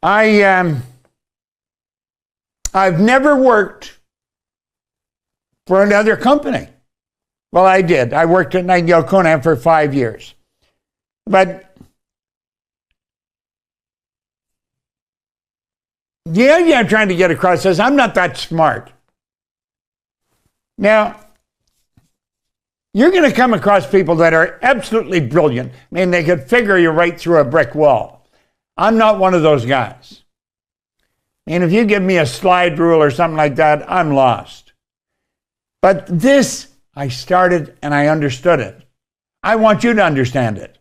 I've never worked for another company. Well, I did. I worked at Nightingale Conant for 5 years. But the idea I'm trying to get across is I'm not that smart. Now, you're going to come across people that are absolutely brilliant. I mean, they could figure you right through a brick wall. I'm not one of those guys. And if you give me a slide rule or something like that, I'm lost. But this, I started and I understood it. I want you to understand it.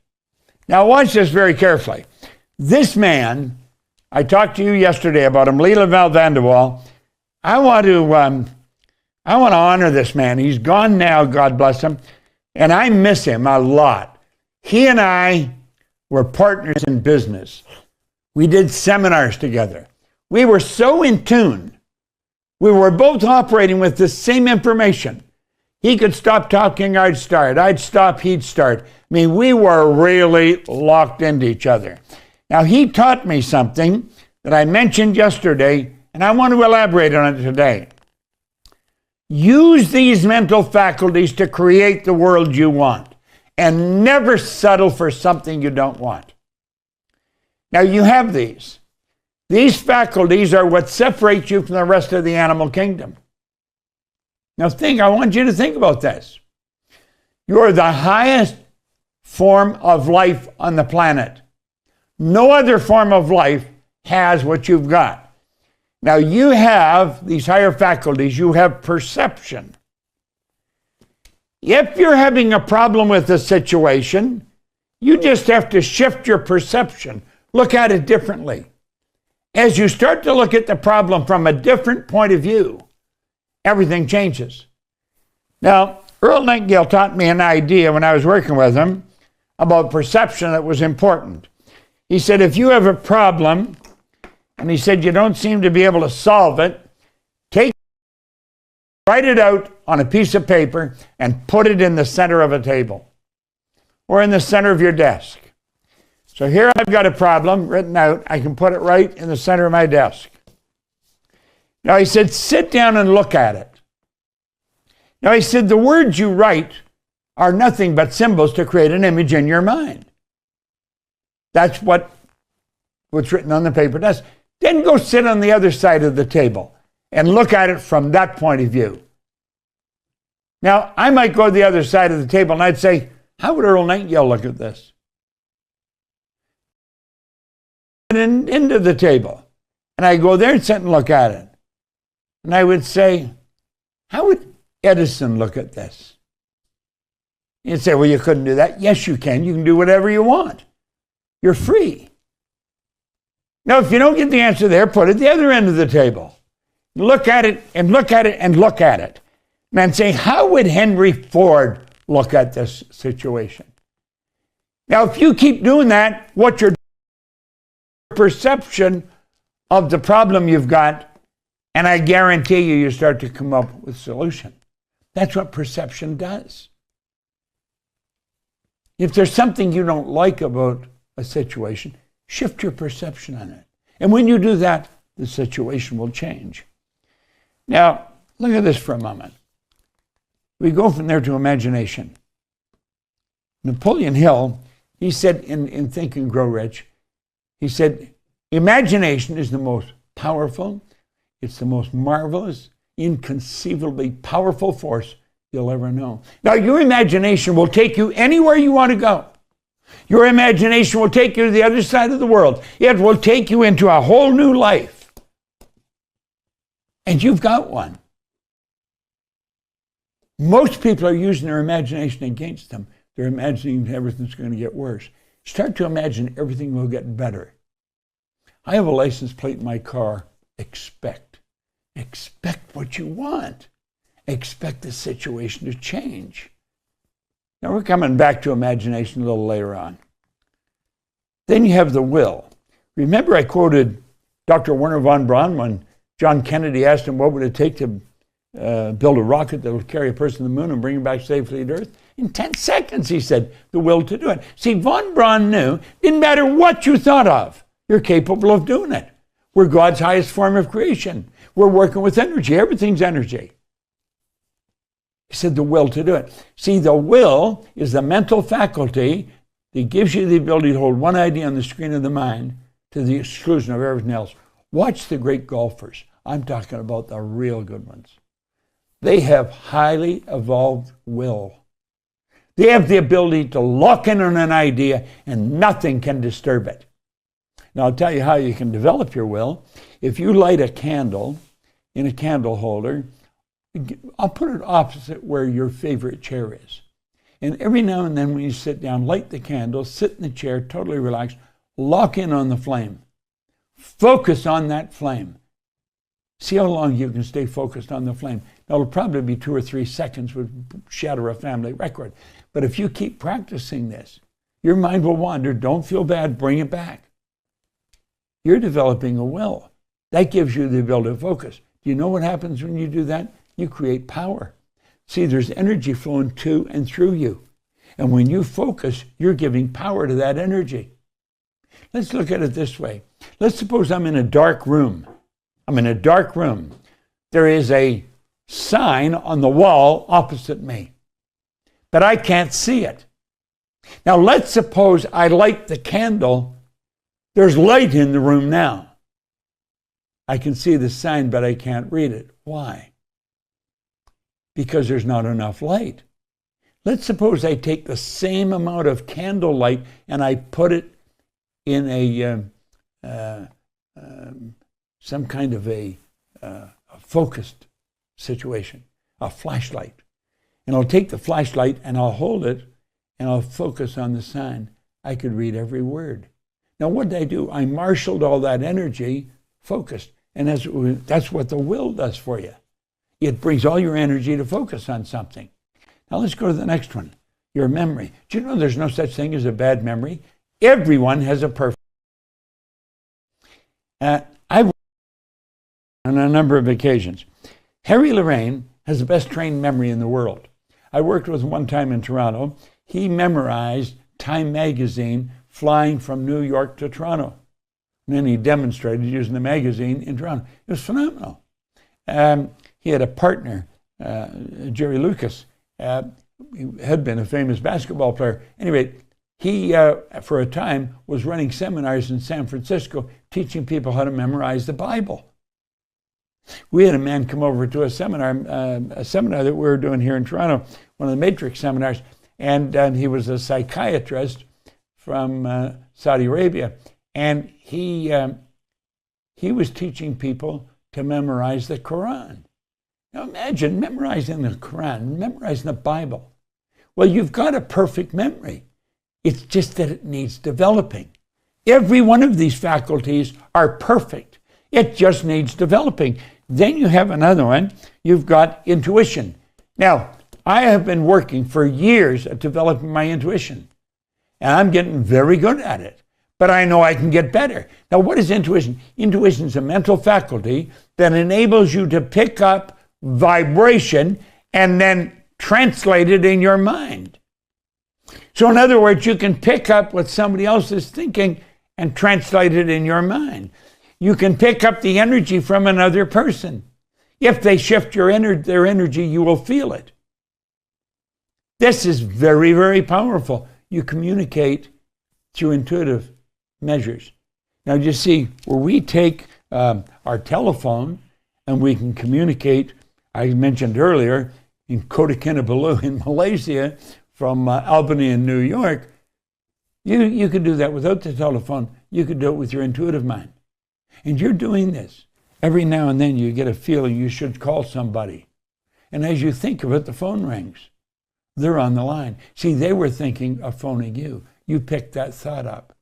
Now watch this very carefully. This man, I talked to you yesterday about him, Leland Van der Waal. I want to honor this man. He's gone now, God bless him, and I miss him a lot. He and I were partners in business. We did seminars together. We were so in tune. We were both operating with the same information. He could stop talking, I'd start. I'd stop, he'd start. I mean, we were really locked into each other. Now, he taught me something that I mentioned yesterday, and I want to elaborate on it today. Use these mental faculties to create the world you want, and never settle for something you don't want. Now, you have these. These faculties are what separates you from the rest of the animal kingdom. Now, I want you to think about this. You're the highest form of life on the planet. No other form of life has what you've got. Now, you have these higher faculties. You have perception. If you're having a problem with a situation, you just have to shift your perception. Look at it differently. As you start to look at the problem from a different point of view, everything changes. Now, Earl Nightingale taught me an idea when I was working with him about perception that was important. He said, if you have a problem, and he said, you don't seem to be able to solve it, write it out on a piece of paper and put it in the center of a table or in the center of your desk. So here I've got a problem written out. I can put it right in the center of my desk. Now he said, sit down and look at it. Now he said, the words you write are nothing but symbols to create an image in your mind. That's what's written on the paper does. Then go sit on the other side of the table and look at it from that point of view. Now, I might go to the other side of the table and I'd say, how would Earl Nightingale look at this? And into the table. And I go there and sit and look at it. And I would say, how would Edison look at this? You'd say, well, you couldn't do that. Yes, you can. You can do whatever you want. You're free. Now, if you don't get the answer there, put it at the other end of the table. Look at it and look at it and look at it. And then say, how would Henry Ford look at this situation? Now, if you keep doing that, what your perception of the problem you've got, and I guarantee you start to come up with a solution. That's what perception does. If there's something you don't like about a situation, shift your perception on it. And when you do that, the situation will change. Now, look at this for a moment. We go from there to imagination. Napoleon Hill, he said in Think and Grow Rich, he said, imagination is the most powerful, it's the most marvelous, inconceivably powerful force you'll ever know. Now, your imagination will take you anywhere you want to go. Your imagination will take you to the other side of the world. It will take you into a whole new life. And you've got one. Most people are using their imagination against them. They're imagining everything's going to get worse. Start to imagine everything will get better. I have a license plate in my car. Expect. Expect what you want. Expect the situation to change. Now we're coming back to imagination a little later on. Then you have the will. Remember I quoted Dr. Wernher von Braun when John Kennedy asked him what would it take to build a rocket that would carry a person to the moon and bring him back safely to Earth? In 10 seconds, he said, the will to do it. See, von Braun knew, didn't matter what you thought of, You're capable of doing it. We're God's highest form of creation. We're working with energy. Everything's energy. He said the will to do it. See, the will is the mental faculty that gives you the ability to hold one idea on the screen of the mind to the exclusion of everything else. Watch the great golfers. I'm talking about the real good ones. They have highly evolved will. They have the ability to lock in on an idea and nothing can disturb it. Now, I'll tell you how you can develop your will. If you light a candle in a candle holder, I'll put it opposite where your favorite chair is. And every now and then when you sit down, light the candle, sit in the chair, totally relaxed, lock in on the flame. Focus on that flame. See how long you can stay focused on the flame. Now, it'll probably be 2 or 3 seconds, would shatter a family record. But if you keep practicing this, your mind will wander. Don't feel bad. Bring it back. You're developing a will. That gives you the ability to focus. Do you know what happens when you do that? You create power. See, there's energy flowing to and through you. And when you focus, you're giving power to that energy. Let's look at it this way. Let's suppose I'm in a dark room. I'm in a dark room. There is a sign on the wall opposite me, but I can't see it. Now, let's suppose I light the candle. There's light in the room now. I can see the sign, but I can't read it. Why? Because there's not enough light. Let's suppose I take the same amount of candle light and I put it in some kind of a focused situation, a flashlight. And I'll take the flashlight and I'll hold it and I'll focus on the sign. I could read every word. Now, what did I do? I marshaled all that energy, focused. And that's what the will does for you. It brings all your energy to focus on something. Now, let's go to the next one. Your memory. Do you know there's no such thing as a bad memory? Everyone has a perfect. I've on a number of occasions. Harry Lorraine has the best trained memory in the world. I worked with him one time in Toronto. He memorized Time magazine flying from New York to Toronto. And then he demonstrated using the magazine in Toronto. It was phenomenal. He had a partner, Jerry Lucas, he had been a famous basketball player. Anyway, he, for a time, was running seminars in San Francisco, teaching people how to memorize the Bible. We had a man come over to a seminar that we were doing here in Toronto, one of the Matrix seminars, and he was a psychiatrist from Saudi Arabia, and he was teaching people to memorize the Quran. Now imagine memorizing the Quran, memorizing the Bible. Well, you've got a perfect memory. It's just that it needs developing. Every one of these faculties are perfect. It just needs developing. Then you have another one. You've got intuition. Now, I have been working for years at developing my intuition, and I'm getting very good at it. But I know I can get better. Now, what is intuition? Intuition is a mental faculty that enables you to pick up vibration and then translate it in your mind. So in other words, you can pick up what somebody else is thinking and translate it in your mind. You can pick up the energy from another person. If they shift their energy, you will feel it. This is very, very powerful. You communicate through intuitive measures. Now, you see, where we take our telephone and we can communicate, I mentioned earlier, in Kota Kinabalu in Malaysia, from Albany in New York, you could do that without the telephone. You could do it with your intuitive mind. And you're doing this. Every now and then you get a feeling you should call somebody. And as you think of it, the phone rings. They're on the line. See, they were thinking of phoning you. You picked that thought up.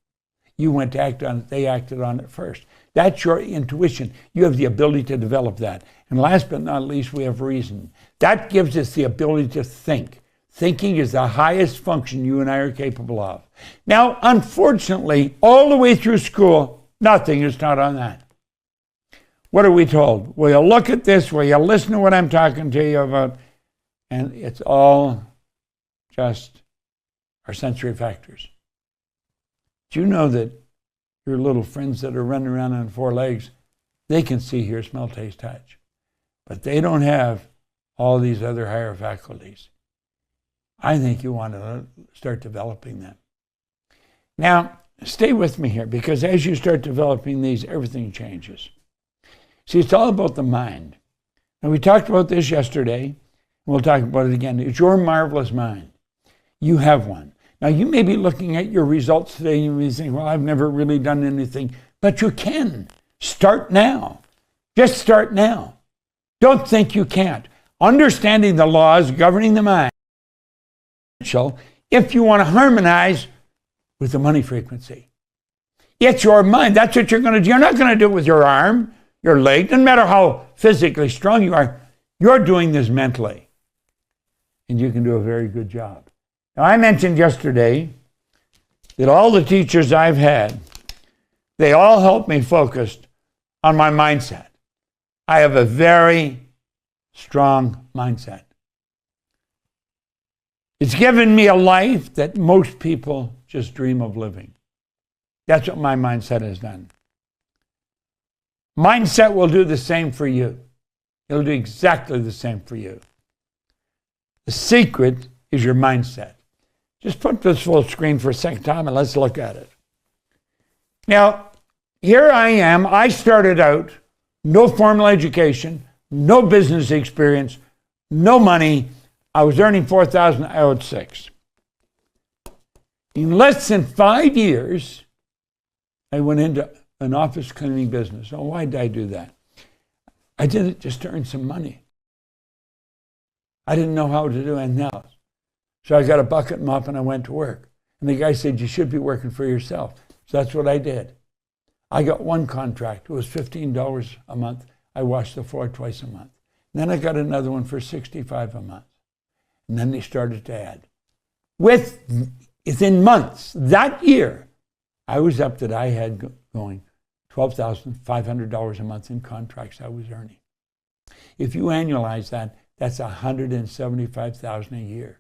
You went to act on it. They acted on it first. That's your intuition. You have the ability to develop that. And last but not least, we have reason. That gives us the ability to think. Thinking is the highest function you and I are capable of. Now, unfortunately, all the way through school, nothing is taught on that. What are we told? Well, you look at this, well, you listen to what I'm talking to you about, and it's all just our sensory factors. Do you know that your little friends that are running around on four legs, they can see, hear, smell, taste, touch. But they don't have all these other higher faculties. I think you want to start developing them. Now, stay with me here, because as you start developing these, everything changes. See, it's all about the mind. And we talked about this yesterday, and we'll talk about it again. It's your marvelous mind. You have one. Now, you may be looking at your results today and you may think, well, I've never really done anything. But you can. Start now. Just start now. Don't think you can't. Understanding the laws governing the mind, if you want to harmonize with the money frequency. It's your mind. That's what you're going to do. You're not going to do it with your arm, your leg. Doesn't matter how physically strong you are. You're doing this mentally. And you can do a very good job. Now, I mentioned yesterday that all the teachers I've had, they all helped me focus on my mindset. I have a very strong mindset. It's given me a life that most people just dream of living. That's what my mindset has done. Mindset will do the same for you. It'll do exactly the same for you. The secret is your mindset. Just put this full screen for a second time and let's look at it. Now, here I am. I started out, no formal education, no business experience, no money. I was earning $4,000, I owed $6,000. In less than 5 years, I went into an office cleaning business. Oh, why did I do that? I did it just to earn some money. I didn't know how to do anything else. So I got a bucket and mop and I went to work. And the guy said, you should be working for yourself. So that's what I did. I got one contract. It was $15 a month. I washed the floor twice a month. And then I got another one for $65 a month. And then they started to add. Within months, that year, I was up that I had going $12,500 a month in contracts I was earning. If you annualize that, that's $175,000 a year.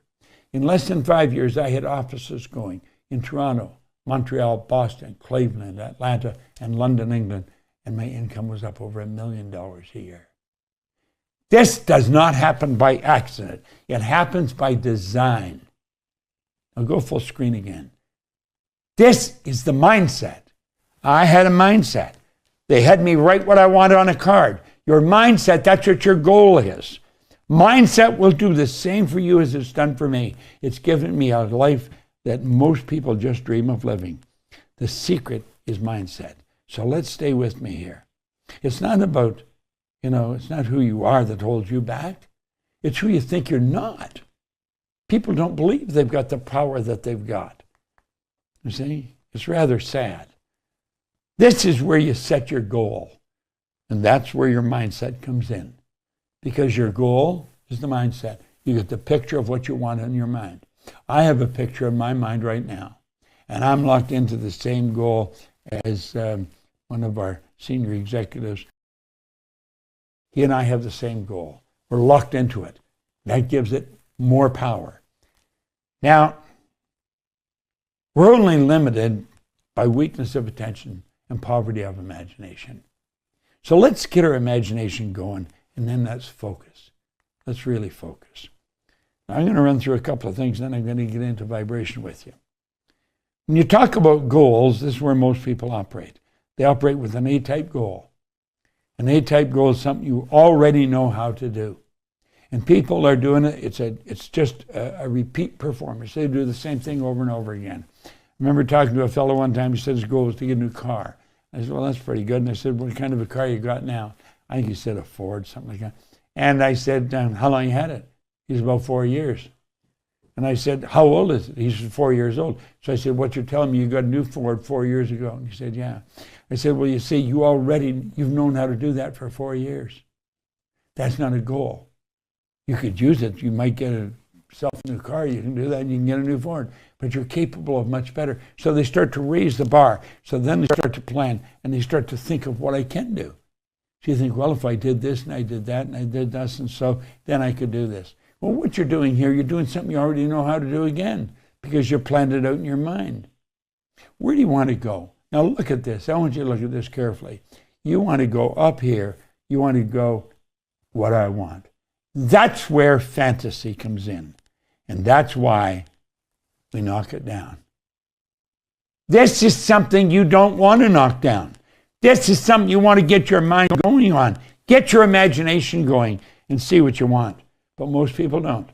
In less than 5 years, I had offices going in Toronto, Montreal, Boston, Cleveland, Atlanta, and London, England, and my income was up over $1 million a year. This does not happen by accident. It happens by design. I'll go full screen again. This is the mindset. I had a mindset. They had me write what I wanted on a card. Your mindset, that's what your goal is. Mindset will do the same for you as it's done for me. It's given me a life that most people just dream of living. The secret is mindset. So let's stay with me here. It's not about, it's not who you are that holds you back. It's who you think you're not. People don't believe they've got the power that they've got. You see, it's rather sad. This is where you set your goal. And that's where your mindset comes in. Because your goal is the mindset. You get the picture of what you want in your mind. I have a picture in my mind right now. And I'm locked into the same goal as one of our senior executives. He and I have the same goal. We're locked into it. That gives it more power. Now, we're only limited by weakness of attention and poverty of imagination. So let's get our imagination going, and then let's focus. Let's really focus. Now, I'm going to run through a couple of things, then I'm going to get into vibration with you. When you talk about goals, this is where most people operate. They operate with an A-type goal. An A-type goal is something you already know how to do. And people are doing it, it's just a repeat performance. They do the same thing over and over again. I remember talking to a fellow one time, he said his goal was to get a new car. I said, well, that's pretty good. And I said, what kind of a car you got now? I think he said a Ford, something like that. And I said, how long you had it? He's about 4 years. And I said, how old is it? He's 4 years old. So I said, what you're telling me, you got a new Ford 4 years ago? And he said, yeah. I said, well, you see, you've known how to do that for 4 years. That's not a goal. You could use it. You might get yourself a new car. You can do that and you can get a new Ford. But you're capable of much better. So they start to raise the bar. So then they start to plan and they start to think of what I can do. So you think, well, if I did this and I did that and I did this and so, then I could do this. Well, what you're doing here, you're doing something you already know how to do again because you planned it out in your mind. Where do you want to go? Now look at this. I want you to look at this carefully. You want to go up here. You want to go what I want. That's where fantasy comes in. And that's why we knock it down. This is something you don't want to knock down. This is something you want to get your mind going on. Get your imagination going and see what you want. But most people don't.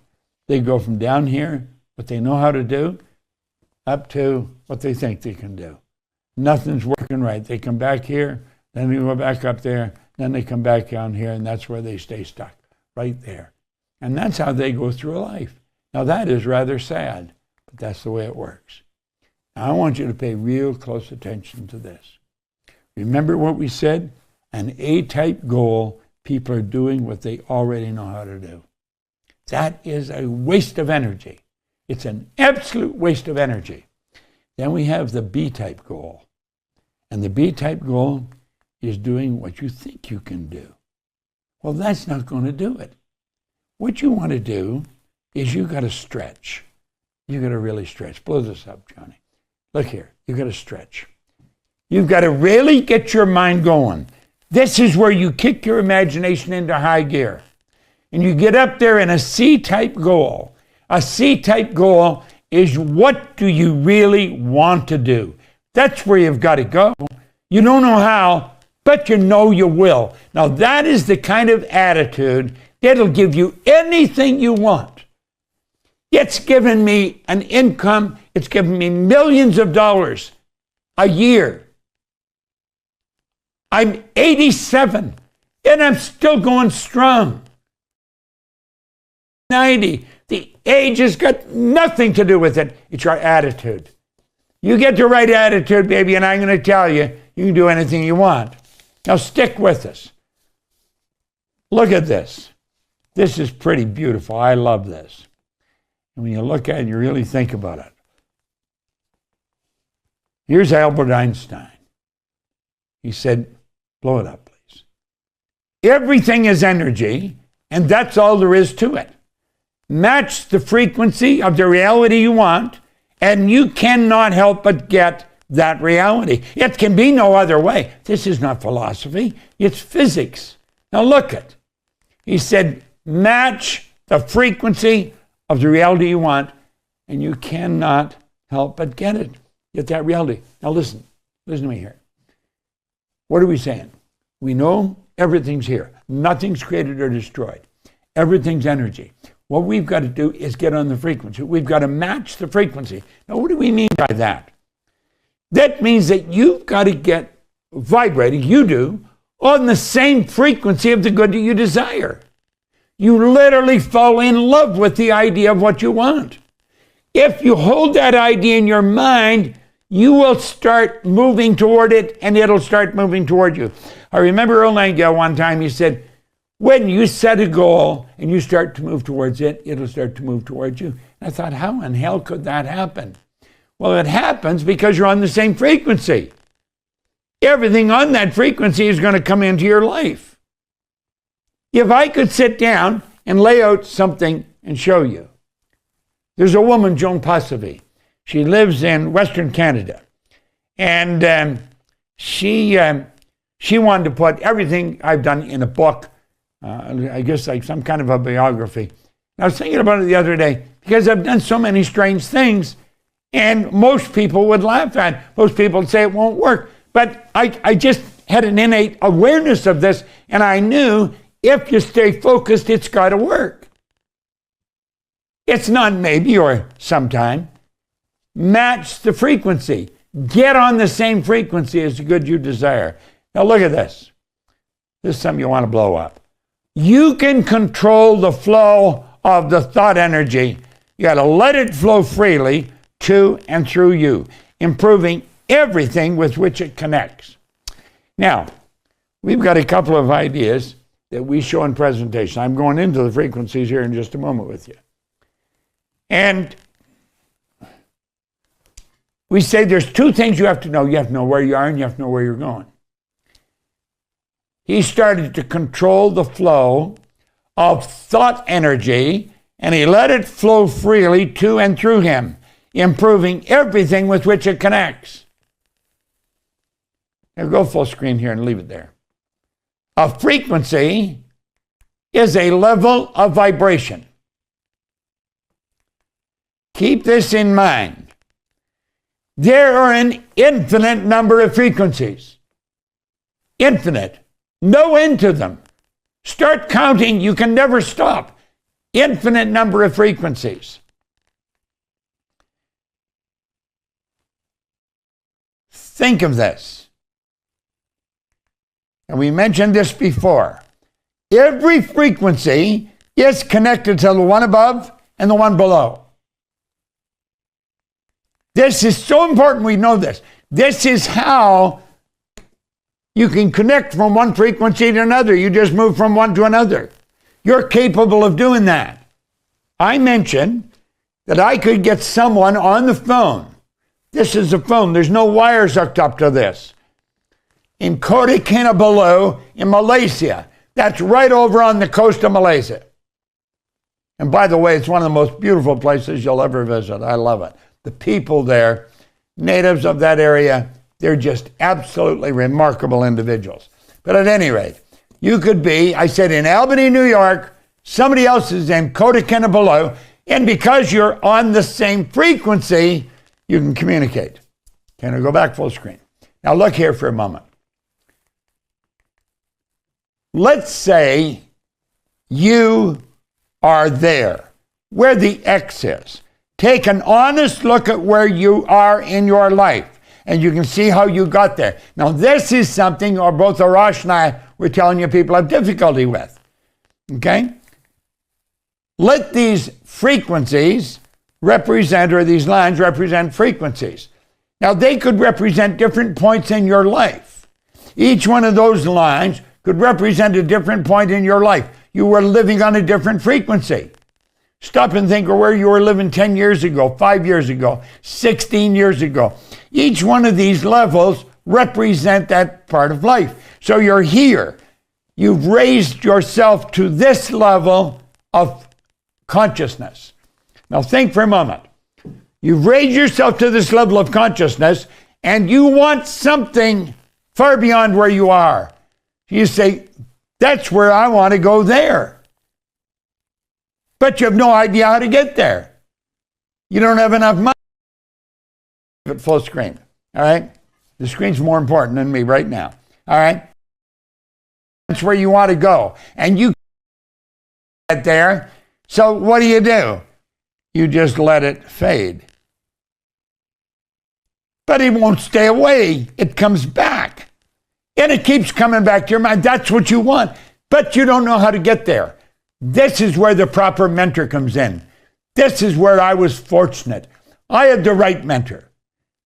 They go from down here, what they know how to do, up to what they think they can do. Nothing's working right. They come back here, then they go back up there, then they come back down here, and that's where they stay stuck, right there. And that's how they go through life. Now that is rather sad, but that's the way it works. Now, I want you to pay real close attention to this. Remember what we said? An A-type goal, people are doing what they already know how to do. That is a waste of energy. It's an absolute waste of energy. Then we have the B-type goal. And the B-type goal is doing what you think you can do. Well, that's not going to do it. What you want to do is you got to stretch. You got to really stretch. Blow this up, Johnny. Look here. You got to stretch. You've got to really get your mind going. This is where you kick your imagination into high gear. And you get up there in a C-type goal. A C-type goal is what do you really want to do? That's where you've got to go. You don't know how, but you know you will. Now that is the kind of attitude that'll give you anything you want. It's given me an income. It's given me millions of dollars a year. I'm 87 and I'm still going strong. 90. The age has got nothing to do with it. It's your attitude. You get the right attitude, baby, and I'm going to tell you, you can do anything you want. Now stick with us. Look at this. This is pretty beautiful. I love this. And when you look at it, you really think about it. Here's Albert Einstein. He said, blow it up, please. Everything is energy, and that's all there is to it. Match the frequency of the reality you want, and you cannot help but get that reality. It can be no other way. This is not philosophy. It's physics. Now look at. He said, match the frequency of the reality you want, and you cannot help but get it. Get that reality. Now listen to me here. What are we saying? We know everything's here. Nothing's created or destroyed. Everything's energy. What we've got to do is get on the frequency. We've got to match the frequency. Now, what do we mean by that? That means that you've got to get vibrating, you do, on the same frequency of the good that you desire. You literally fall in love with the idea of what you want. If you hold that idea in your mind, you will start moving toward it, and it'll start moving toward you. I remember Earl Nightingale one time, he said, when you set a goal and you start to move towards it, it'll start to move towards you. And I thought, how in hell could that happen? Well, it happens because you're on the same frequency. Everything on that frequency is going to come into your life. If I could sit down and lay out something and show you. There's a woman, Joan Passavi. She lives in Western Canada. And she wanted to put everything I've done in a book. I guess like some kind of a biography. And I was thinking about it the other day because I've done so many strange things, and most people would laugh at it. Most people would say it won't work. But I just had an innate awareness of this, and I knew if you stay focused, it's got to work. It's not maybe or sometime. Match the frequency. Get on the same frequency as the good you desire. Now look at this. This is something you want to blow up. You can control the flow of the thought energy. You got to let it flow freely to and through you, improving everything with which it connects. Now, we've got a couple of ideas that we show in presentation. I'm going into the frequencies here in just a moment with you. And we say there's two things you have to know. You have to know where you are and you have to know where you're going. He started to control the flow of thought energy, and he let it flow freely to and through him, improving everything with which it connects. Now go full screen here and leave it there. A frequency is a level of vibration. Keep this in mind. There are an infinite number of frequencies. Infinite. No end to them. Start counting, you can never stop. Infinite number of frequencies. Think of this. And we mentioned this before. Every frequency is connected to the one above and the one below. This is so important we know this. This is how you can connect from one frequency to another. You just move from one to another. You're capable of doing that. I mentioned that I could get someone on the phone. This is a phone. There's no wires hooked up to this. In Kota Kinabalu in Malaysia. That's right over on the coast of Malaysia. And by the way, it's one of the most beautiful places you'll ever visit. I love it. The people there, natives of that area, they're just absolutely remarkable individuals. But at any rate, you could be, I said, in Albany, New York, somebody else is in Kota Kinabalu, and because you're on the same frequency, you can communicate. Can I go back full screen? Now look here for a moment. Let's say you are there, where the X is. Take an honest look at where you are in your life, and you can see how you got there. Now, this is something both Arash and I were telling you people have difficulty with. Okay? Let these frequencies represent, or these lines represent frequencies. Now, they could represent different points in your life. Each one of those lines could represent a different point in your life. You were living on a different frequency. Stop and think of where you were living 10 years ago, 5 years ago, 16 years ago. Each one of these levels represent that part of life. So you're here. You've raised yourself to this level of consciousness. Now think for a moment. You've raised yourself to this level of consciousness, and you want something far beyond where you are. You say, that's where I want to go there. But you have no idea how to get there. You don't have enough money. At full screen, all right? The screen's more important than me right now, all right? That's where you want to go. And you get there, so what do? You just let it fade. But it won't stay away. It comes back. And it keeps coming back to your mind. That's what you want. But you don't know how to get there. This is where the proper mentor comes in. This is where I was fortunate. I had the right mentor.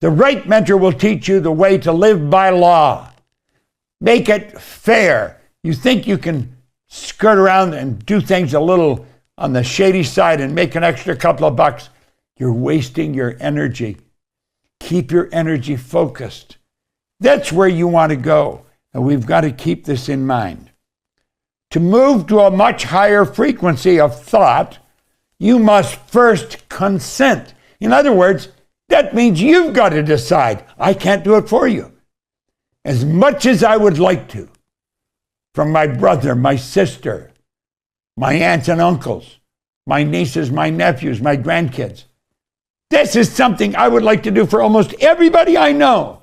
The right mentor will teach you the way to live by law. Make it fair. You think you can skirt around and do things a little on the shady side and make an extra couple of bucks. You're wasting your energy. Keep your energy focused. That's where you want to go. And we've got to keep this in mind. To move to a much higher frequency of thought, you must first consent. In other words, that means you've got to decide. I can't do it for you. As much as I would like to, from my brother, my sister, my aunts and uncles, my nieces, my nephews, my grandkids. This is something I would like to do for almost everybody I know.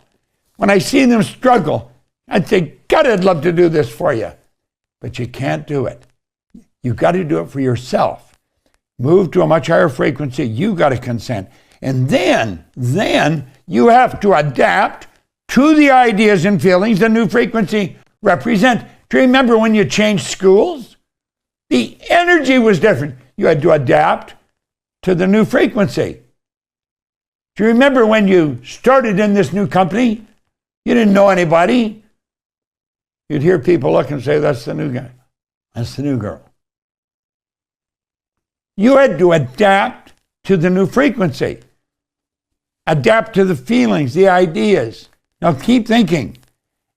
When I see them struggle, I'd say, God, I'd love to do this for you. But you can't do it. You've got to do it for yourself. Move to a much higher frequency. You've got to consent. And then you have to adapt to the ideas and feelings the new frequency represent. Do you remember when you changed schools? The energy was different. You had to adapt to the new frequency. Do you remember when you started in this new company? You didn't know anybody. You'd hear people look and say, that's the new guy. That's the new girl. You had to adapt to the new frequency. Adapt to the feelings, the ideas. Now keep thinking.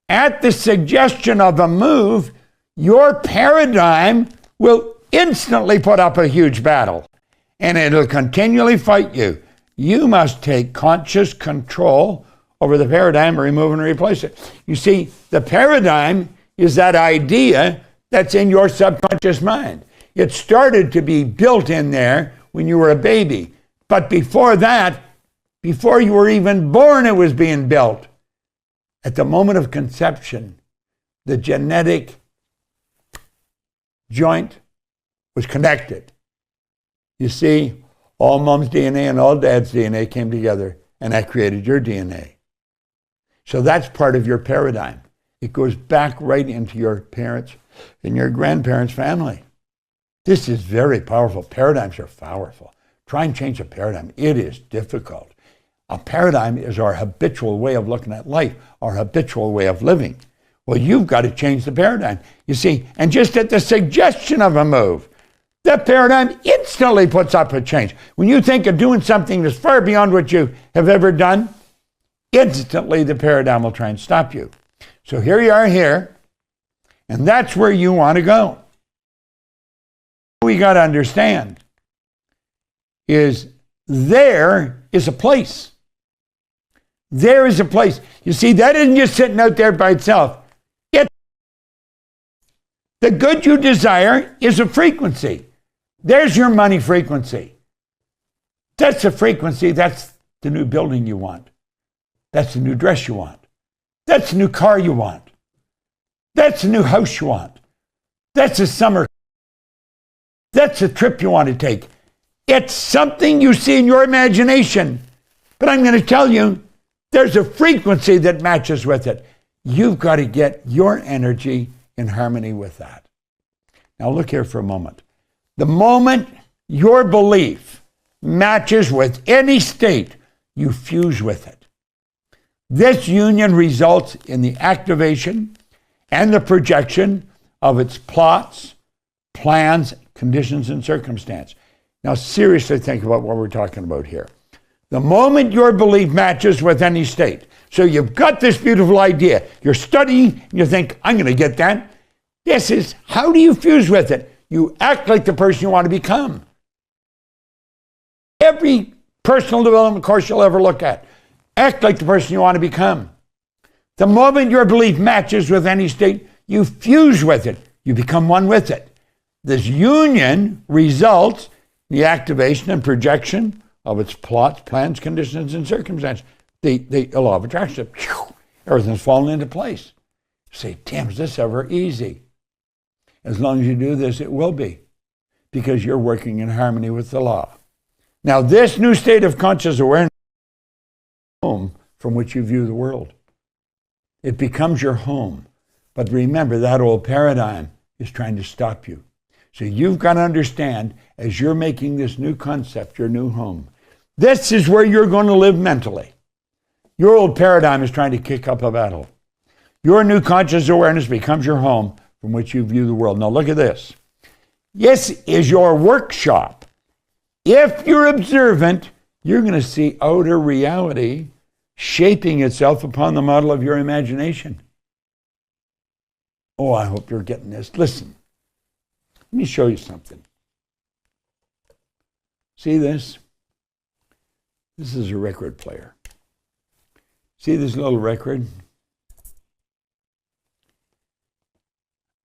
At the suggestion of a move, your paradigm will instantly put up a huge battle, and it'll continually fight you. You must take conscious control over the paradigm, remove and replace it. You see, the paradigm is that idea that's in your subconscious mind. It started to be built in there when you were a baby. But before that, before you were even born, it was being built. At the moment of conception, the genetic joint was connected. You see, all mom's DNA and all dad's DNA came together, and that created your DNA. So that's part of your paradigm. It goes back right into your parents' and your grandparents' family. This is very powerful. Paradigms are powerful. Try and change a paradigm. It is difficult. A paradigm is our habitual way of looking at life, our habitual way of living. Well, you've got to change the paradigm. You see, and just at the suggestion of a move, that paradigm instantly puts up a change. When you think of doing something that's far beyond what you have ever done, instantly the paradigm will try and stop you. So here you are here, and that's where you want to go. We got to understand is there is a place. There is a place. You see, that isn't just sitting out there by itself. The good you desire is a frequency. There's your money frequency. That's the frequency. That's the new building you want. That's the new dress you want. That's the new car you want. That's the new house you want. That's the summer. That's the trip you want to take. It's something you see in your imagination. But I'm going to tell you, there's a frequency that matches with it. You've got to get your energy in harmony with that. Now look here for a moment. The moment your belief matches with any state, you fuse with it. This union results in the activation and the projection of its plots, plans, conditions, and circumstance. Now seriously think about what we're talking about here. The moment your belief matches with any state, so you've got this beautiful idea, you're studying, and you think, I'm going to get that. This is, how do you fuse with it? You act like the person you want to become. Every personal development course you'll ever look at, act like the person you want to become. The moment your belief matches with any state, you fuse with it. You become one with it. This union results in the activation and projection of its plots, plans, conditions, and circumstances. The law of attraction, everything's falling into place. You say, damn, is this ever easy? As long as you do this, it will be, because you're working in harmony with the law. Now, this new state of conscious awareness is the home from which you view the world. It becomes your home. But remember, that old paradigm is trying to stop you. So you've got to understand, as you're making this new concept, your new home, this is where you're going to live mentally. Your old paradigm is trying to kick up a battle. Your new conscious awareness becomes your home from which you view the world. Now look at this. This is your workshop. If you're observant, you're going to see outer reality shaping itself upon the model of your imagination. Oh, I hope you're getting this. Listen, let me show you something. See this? This is a record player. See this little record?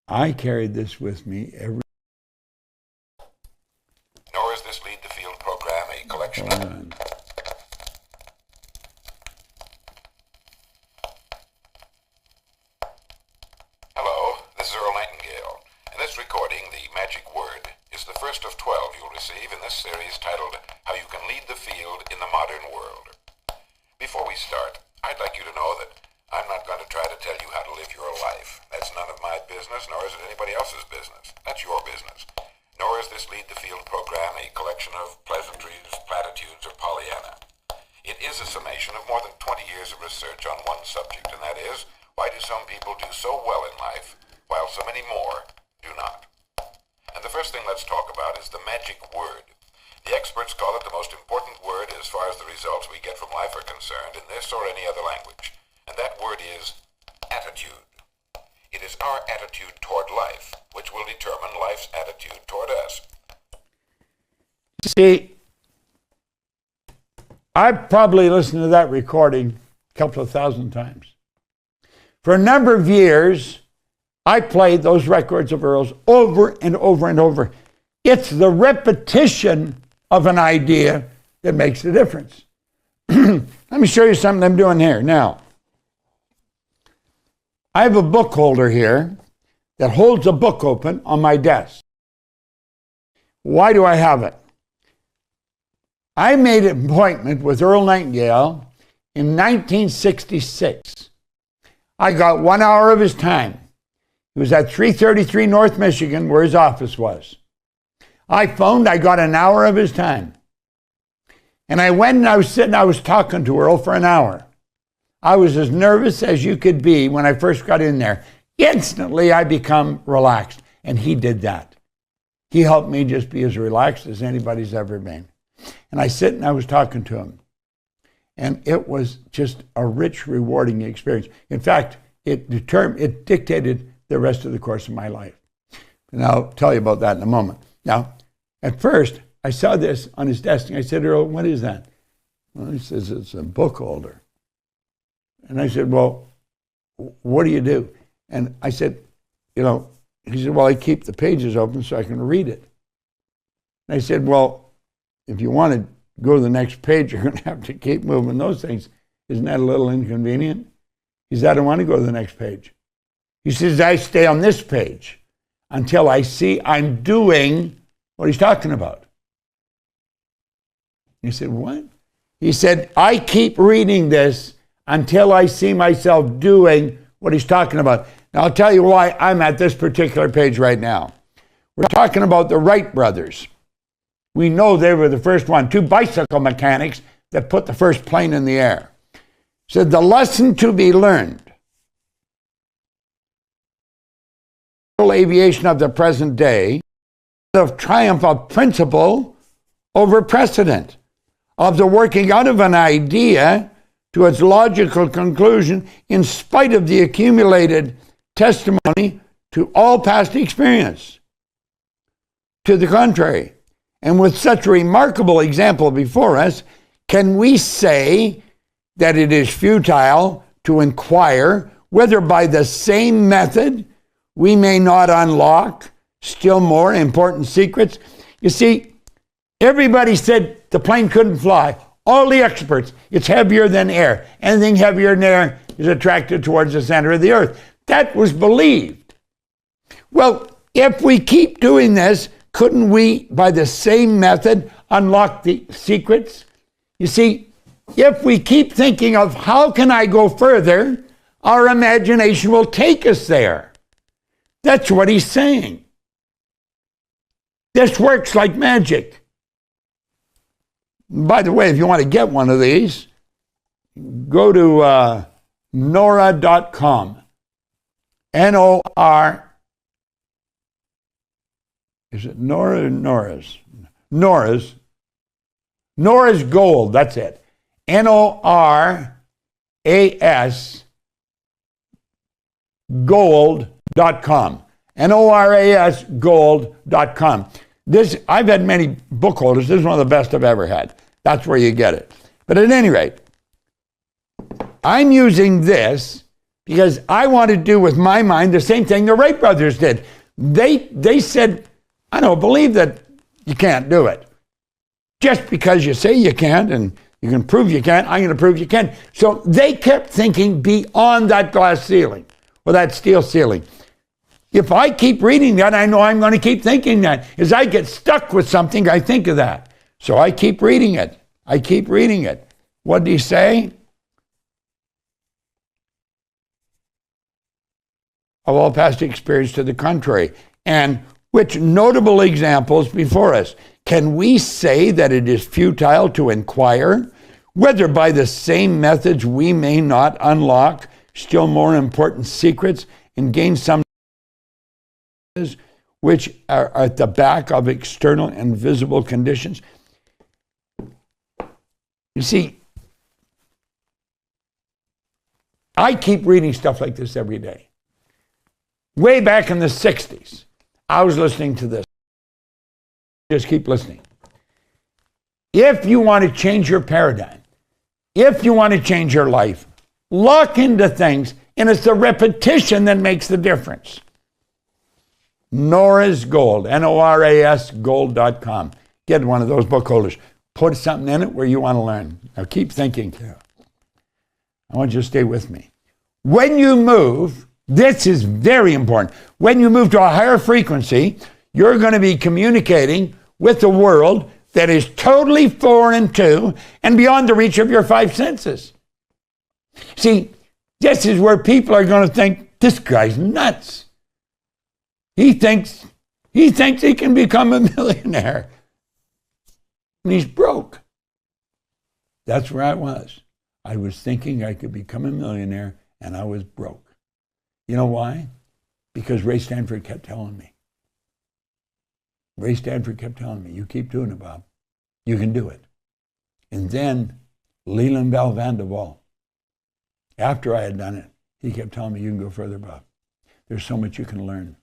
I carried this with me every... Nor is this Lead the Field program a collection of... Hello, this is Earl Nightingale. In this recording, the magic word is the first of 12 you'll receive in this series titled How You Can Lead the Field in the Modern World. Before we start, I'd like you to know that I'm not going to try to tell you how to live your life. That's none of my business, nor is it anybody else's business. That's your business. Nor is this Lead the Field program a collection of pleasantries, platitudes, or Pollyanna. It is a summation of more than 20 years of research on one subject, and that is, why do some people do so well in life, while so many more do not? And the first thing let's talk about is the magic word. The experts call it the most important word as far as the results we get from life are concerned in this or any other language. And that word is attitude. It is our attitude toward life which will determine life's attitude toward us. See, I probably listened to that recording couple of thousand times. For a number of years, I played those records of Earl's over and over and over. It's the repetition of an idea that makes the difference. Let me show you something I'm doing here. Now, I have a book holder here that holds a book open on my desk. Why do I have it? I made an appointment with Earl Nightingale in 1966. I got 1 hour of his time. It was at 333 North Michigan, where his office was. I phoned, I got an hour of his time. And I went and I was talking to Earl for an hour. I was as nervous as you could be when I first got in there. Instantly, I become relaxed, and he did that. He helped me just be as relaxed as anybody's ever been. And I sit and I was talking to him. And it was just a rich, rewarding experience. In fact, it dictated the rest of the course of my life. And I'll tell you about that in a moment. Now, at first, I saw this on his desk, and I said, Earl, what is that? Well, he says, it's a book holder. And I said, well, what do you do? And I said, he said, well, I keep the pages open so I can read it. And I said, well, if you want to go to the next page, you're going to have to keep moving those things. Isn't that a little inconvenient? He said, I don't want to go to the next page. He says, I stay on this page until I see I'm doing what he's talking about. He said, what? He said, I keep reading this until I see myself doing what he's talking about. Now, I'll tell you why I'm at this particular page right now. We're talking about the Wright brothers. We know they were the first one, 2 bicycle mechanics that put the first plane in the air. Said the lesson to be learned. Aviation of the present day, of triumph of principle over precedent, of the working out of an idea to its logical conclusion in spite of the accumulated testimony to all past experience. To the contrary, and with such a remarkable example before us, can we say that it is futile to inquire whether by the same method we may not unlock still more important secrets? You see, everybody said the plane couldn't fly. All the experts, it's heavier than air. Anything heavier than air is attracted towards the center of the earth. That was believed. Well, if we keep doing this, couldn't we, by the same method, unlock the secrets? You see, if we keep thinking of how can I go further, our imagination will take us there. That's what he's saying. This works like magic. By the way, if you want to get one of these, go to Nora.com. N-O-R. Is it Nora or Nora's? Nora's. Nora's Gold, that's it. N-O-R-A-S Gold.com. N-O-R-A-S Gold.com. I've had many book holders. This is one of the best I've ever had. That's where you get it. But at any rate, I'm using this because I want to do with my mind the same thing the Wright brothers did. They said, I don't believe that you can't do it. Just because you say you can't and you can prove you can't, I'm going to prove you can. So they kept thinking beyond that glass ceiling or that steel ceiling. If I keep reading that, I know I'm going to keep thinking that. As I get stuck with something, I think of that. So I keep reading it. I keep reading it. What did he say? Of all past experience to the contrary. And which notable examples before us? Can we say that it is futile to inquire whether by the same methods we may not unlock still more important secrets and gain some which are at the back of external and visible conditions? You see, I keep reading stuff like this every day. Way back in the 60s, I was listening to this. Just keep listening. If you want to change your paradigm, if you want to change your life, Lock into things, and it's the repetition that makes the difference. Nora's Gold, Noras gold.com. Get one of those book holders. Put something in it where you want to learn. Now keep thinking. I want you to stay with me. When you move, this is very important. When you move to a higher frequency, you're going to be communicating with the world that is totally foreign to and beyond the reach of your five senses. See, this is where people are going to think, this guy's nuts. He thinks he can become a millionaire. And he's broke. That's where I was. I was thinking I could become a millionaire, and I was broke. You know why? Because Ray Stanford kept telling me. Ray Stanford kept telling me, you keep doing it, Bob. You can do it. And then Leland Bell Van de Waal, after I had done it, he kept telling me, you can go further, Bob. There's so much you can learn.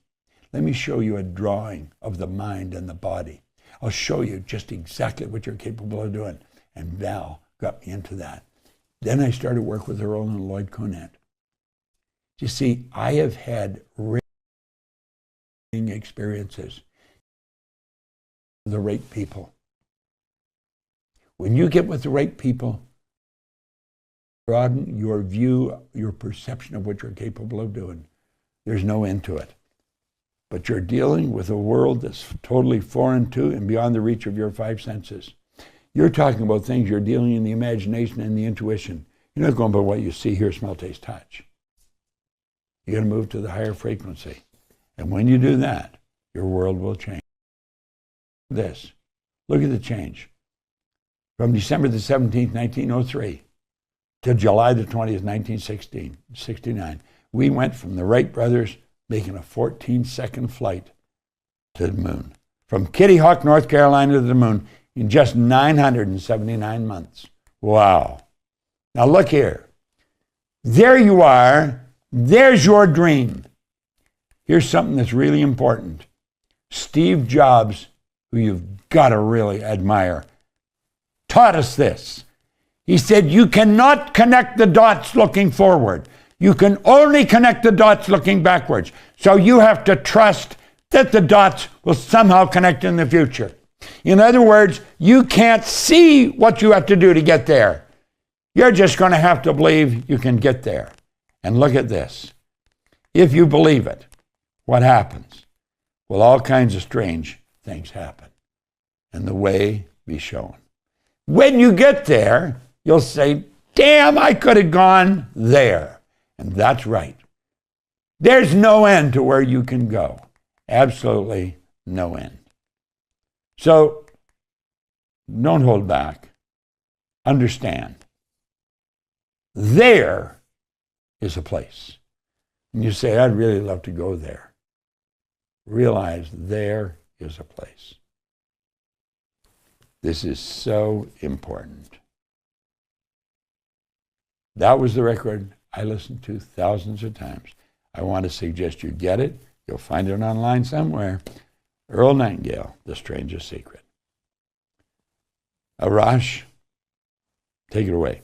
Let me show you a drawing of the mind and the body. I'll show you just exactly what you're capable of doing. And Val got me into that. Then I started work with Earl and Lloyd Conant. You see, I have had experiences with the right people. When you get with the right people, broaden your view, your perception of what you're capable of doing. There's no end to it. But you're dealing with a world that's totally foreign to and beyond the reach of your five senses. You're talking about things you're dealing in the imagination and the intuition. You're not going by what you see, hear, smell, taste, touch. You're going to move to the higher frequency. And when you do that, your world will change. This. Look at the change. From December the 17th, 1903 to July the 20th, 1969, we went from the Wright brothers making a 14-second flight to the moon. From Kitty Hawk, North Carolina to the moon in just 979 months. Wow. Now look here. There you are. There's your dream. Here's something that's really important. Steve Jobs, who you've got to really admire, taught us this. He said, you cannot connect the dots looking forward. You can only connect the dots looking backwards. So you have to trust that the dots will somehow connect in the future. In other words, you can't see what you have to do to get there. You're just going to have to believe you can get there. And look at this. If you believe it, what happens? Well, all kinds of strange things happen. And the way be shown. When you get there, you'll say, damn, I could have gone there. And that's right. There's no end to where you can go. Absolutely no end. So don't hold back. Understand. There is a place. And you say, I'd really love to go there. Realize there is a place. This is so important. That was the record I listened to thousands of times. I want to suggest you get it. You'll find it online somewhere. Earl Nightingale, The Strangest Secret. Arash, take it away.